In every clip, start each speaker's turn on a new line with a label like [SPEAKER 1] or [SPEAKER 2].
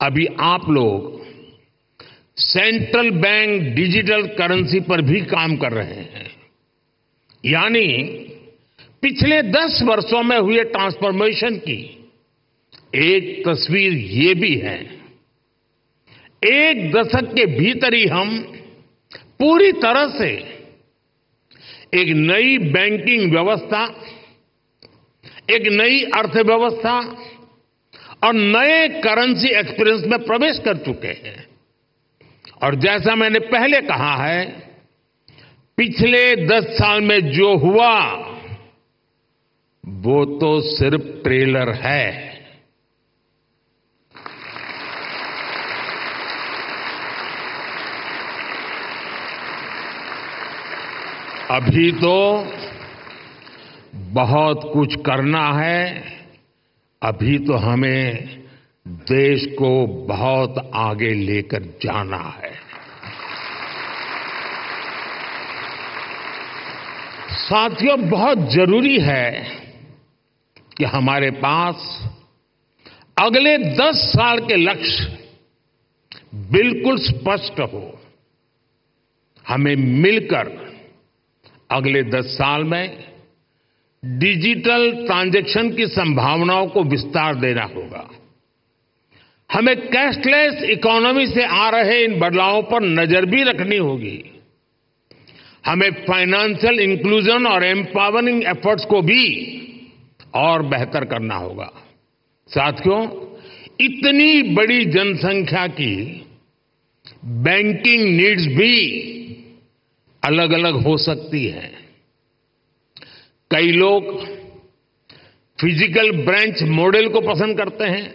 [SPEAKER 1] अभी आप लोग सेंट्रल बैंक डिजिटल करेंसी पर भी काम कर रहे हैं। यानी पिछले 10 वर्षों में हुए ट्रांसफॉर्मेशन की एक तस्वीर ये भी है। एक दशक के भीतर ही हम पूरी तरह से एक नई बैंकिंग व्यवस्था, एक नई अर्थव्यवस्था और नए करेंसी एक्सपीरियंस में प्रवेश कर चुके हैं। और जैसा मैंने पहले कहा है, पिछले 10 साल में जो हुआ वो तो सिर्फ ट्रेलर है। अभी तो बहुत कुछ करना है। अभी तो हमें देश को बहुत आगे लेकर जाना है। साथियों, बहुत जरूरी है कि हमारे पास अगले 10 साल के लक्ष्य बिल्कुल स्पष्ट हो। हमें मिलकर अगले 10 साल में डिजिटल ट्रांजैक्शन की संभावनाओं को विस्तार देना होगा। हमें कैशलेस इकोनॉमी से आ रहे इन बदलावों पर नजर भी रखनी होगी। हमें फाइनेंशियल इंक्लूजन और एम्पावरिंग एफर्ट्स को भी और बेहतर करना होगा। साथियों, इतनी बड़ी जनसंख्या की बैंकिंग नीड्स भी अलग अलग हो सकती है। कई लोग फिजिकल ब्रांच मॉडल को पसंद करते हैं,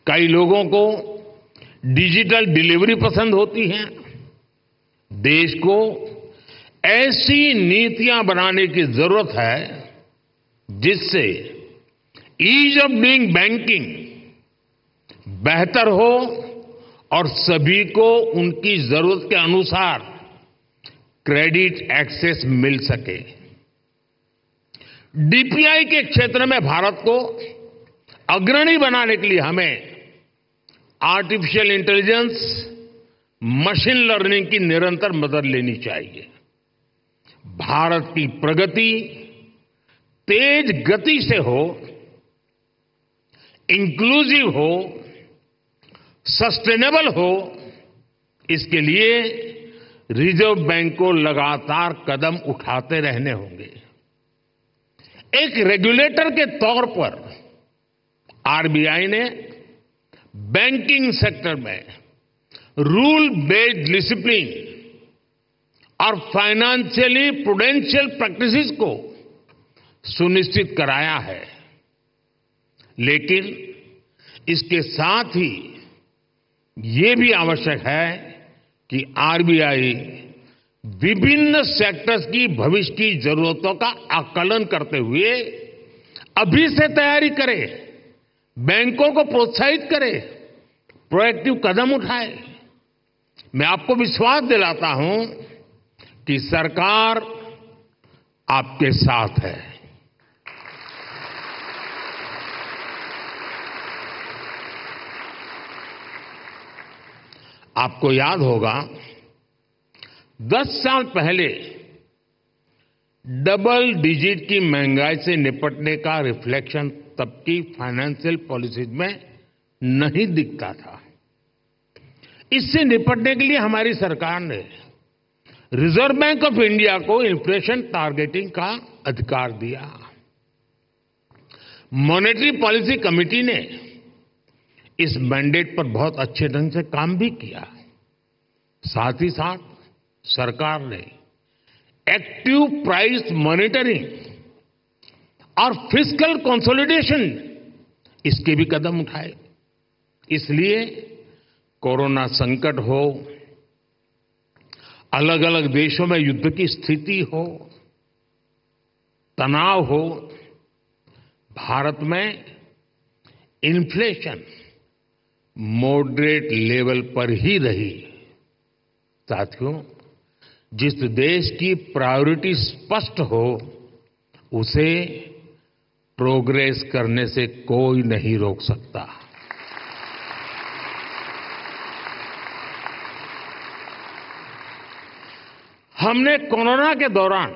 [SPEAKER 1] कई लोगों को डिजिटल डिलीवरी पसंद होती है। देश को ऐसी नीतियां बनाने की जरूरत है जिससे ईज ऑफ डूइंग बैंकिंग बेहतर हो और सभी को उनकी जरूरत के अनुसार क्रेडिट एक्सेस मिल सके। डीपीआई के क्षेत्र में भारत को अग्रणी बनाने के लिए हमें आर्टिफिशियल इंटेलिजेंस, मशीन लर्निंग की निरंतर मदद लेनी चाहिए। भारत की प्रगति तेज गति से हो, इंक्लूसिव हो, सस्टेनेबल हो, इसके लिए रिजर्व बैंक को लगातार कदम उठाते रहने होंगे। एक रेगुलेटर के तौर पर आरबीआई ने बैंकिंग सेक्टर में रूल बेस्ड डिसिप्लिन और फाइनेंशियली प्रूडेंशियल प्रैक्टिसेस को सुनिश्चित कराया है। लेकिन इसके साथ ही ये भी आवश्यक है कि आरबीआई विभिन्न सेक्टर्स की भविष्य की जरूरतों का आकलन करते हुए अभी से तैयारी करे, बैंकों को प्रोत्साहित करे, प्रोएक्टिव कदम उठाए। मैं आपको विश्वास दिलाता हूं कि सरकार आपके साथ है। आपको याद होगा 10 साल पहले डबल डिजिट की महंगाई से निपटने का रिफ्लेक्शन तब की फाइनेंशियल पॉलिसीज में नहीं दिखता था। इससे निपटने के लिए हमारी सरकार ने रिजर्व बैंक ऑफ इंडिया को इन्फ्लेशन टारगेटिंग का अधिकार दिया। मॉनेटरी पॉलिसी कमेटी ने इस मैंडेट पर बहुत अच्छे ढंग से काम भी किया। साथ ही साथ सरकार ने एक्टिव प्राइस मॉनिटरिंग और फिस्कल कंसोलिडेशन, इसके भी कदम उठाए। इसलिए कोरोना संकट हो, अलग अलग देशों में युद्ध की स्थिति हो, तनाव हो, भारत में इन्फ्लेशन मॉडरेट लेवल पर ही रही। साथियों, जिस देश की प्रायोरिटी स्पष्ट हो उसे प्रोग्रेस करने से कोई नहीं रोक सकता। हमने कोरोना के दौरान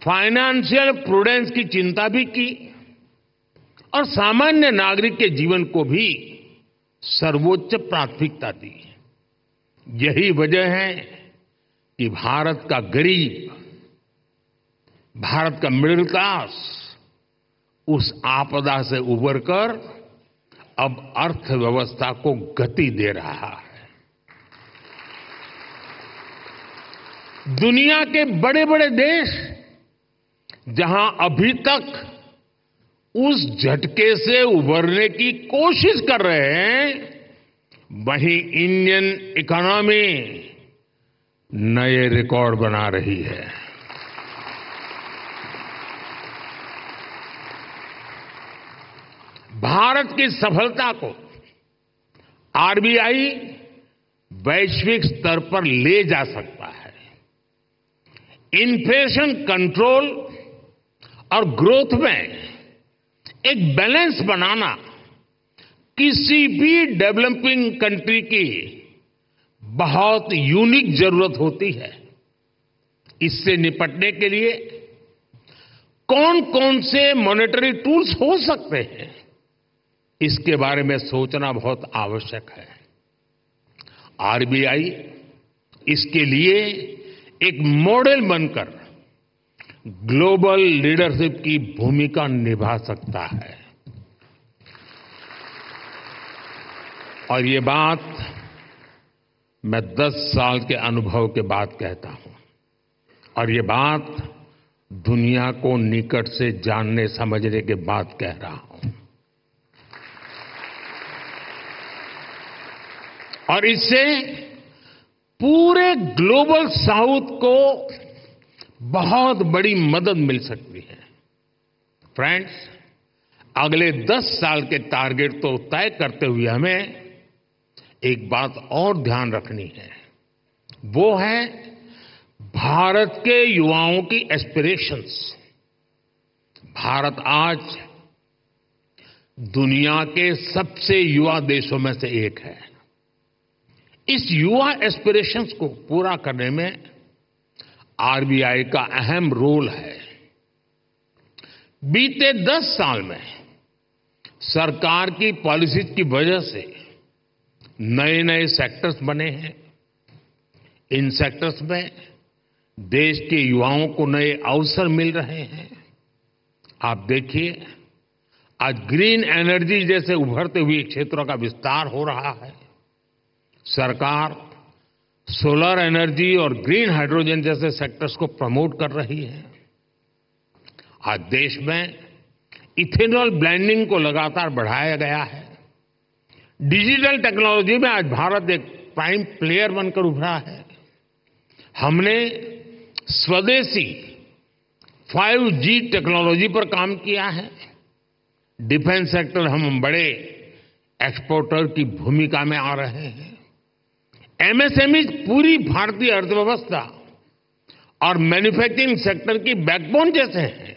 [SPEAKER 1] फाइनेंशियल प्रूडेंस की चिंता भी की और सामान्य नागरिक के जीवन को भी सर्वोच्च प्राथमिकता दी। यही वजह है कि भारत का गरीब, भारत का मिडिल क्लास उस आपदा से उबरकर अब अर्थव्यवस्था को गति दे रहा है। दुनिया के बड़े बड़े देश जहां अभी तक उस झटके से उबरने की कोशिश कर रहे हैं, वहीं इंडियन इकोनॉमी नए रिकॉर्ड बना रही है। भारत की सफलता को आरबीआई वैश्विक स्तर पर ले जा सकता है। इन्फ्लेशन कंट्रोल और ग्रोथ में एक बैलेंस बनाना किसी भी डेवलपिंग कंट्री की बहुत यूनिक जरूरत होती है। इससे निपटने के लिए कौन कौन से मॉनेटरी टूल्स हो सकते हैं, इसके बारे में सोचना बहुत आवश्यक है। आरबीआई इसके लिए एक मॉडल बनकर ग्लोबल लीडरशिप की भूमिका निभा सकता है। और ये बात मैं 10 साल के अनुभव के बाद कहता हूं, और ये बात दुनिया को निकट से जानने समझने के बाद कह रहा हूं। और इससे पूरे ग्लोबल साउथ को बहुत बड़ी मदद मिल सकती है। फ्रेंड्स, अगले 10 साल के टारगेट तो तय करते हुए हमें एक बात और ध्यान रखनी है, वो है भारत के युवाओं की एस्पिरेशंस। भारत आज दुनिया के सबसे युवा देशों में से एक है। इस युवा एस्पिरेशंस को पूरा करने में आरबीआई का अहम रोल है। बीते 10 साल में सरकार की पॉलिसीज की वजह से नए नए सेक्टर्स बने हैं। इन सेक्टर्स में देश के युवाओं को नए अवसर मिल रहे हैं। आप देखिए, आज ग्रीन एनर्जी जैसे उभरते हुए क्षेत्रों का विस्तार हो रहा है। सरकार सोलर एनर्जी और ग्रीन हाइड्रोजन जैसे सेक्टर्स को प्रमोट कर रही है। आज देश में इथेनॉल ब्लेंडिंग को लगातार बढ़ाया गया है। डिजिटल टेक्नोलॉजी में आज भारत एक प्राइम प्लेयर बनकर उभरा है। हमने स्वदेशी 5G टेक्नोलॉजी पर काम किया है। डिफेंस सेक्टर हम बड़े एक्सपोर्टर की भूमिका में आ रहे हैं। एमएसएमई पूरी भारतीय अर्थव्यवस्था और मैन्युफैक्चरिंग सेक्टर की बैकबोन जैसे हैं।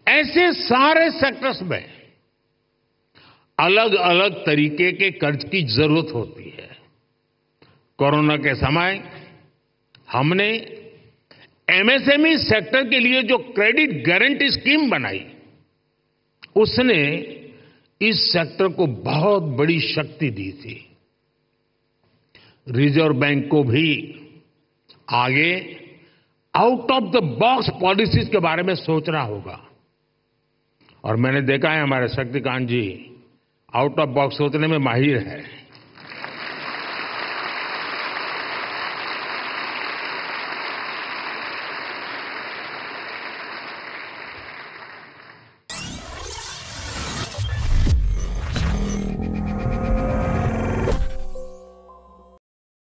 [SPEAKER 1] ऐसे सारे सेक्टर्स में अलग अलग तरीके के कर्ज की जरूरत होती है। कोरोना के समय हमने एमएसएमई सेक्टर के लिए जो क्रेडिट गारंटी स्कीम बनाई, उसने इस सेक्टर को बहुत बड़ी शक्ति दी थी। रिजर्व बैंक को भी आगे out of the box policies के बारे में सोचना होगा। और मैंने देखा है हमारे शक्तिकांत जी आउट ऑफ बॉक्स सोचने में माहिर है।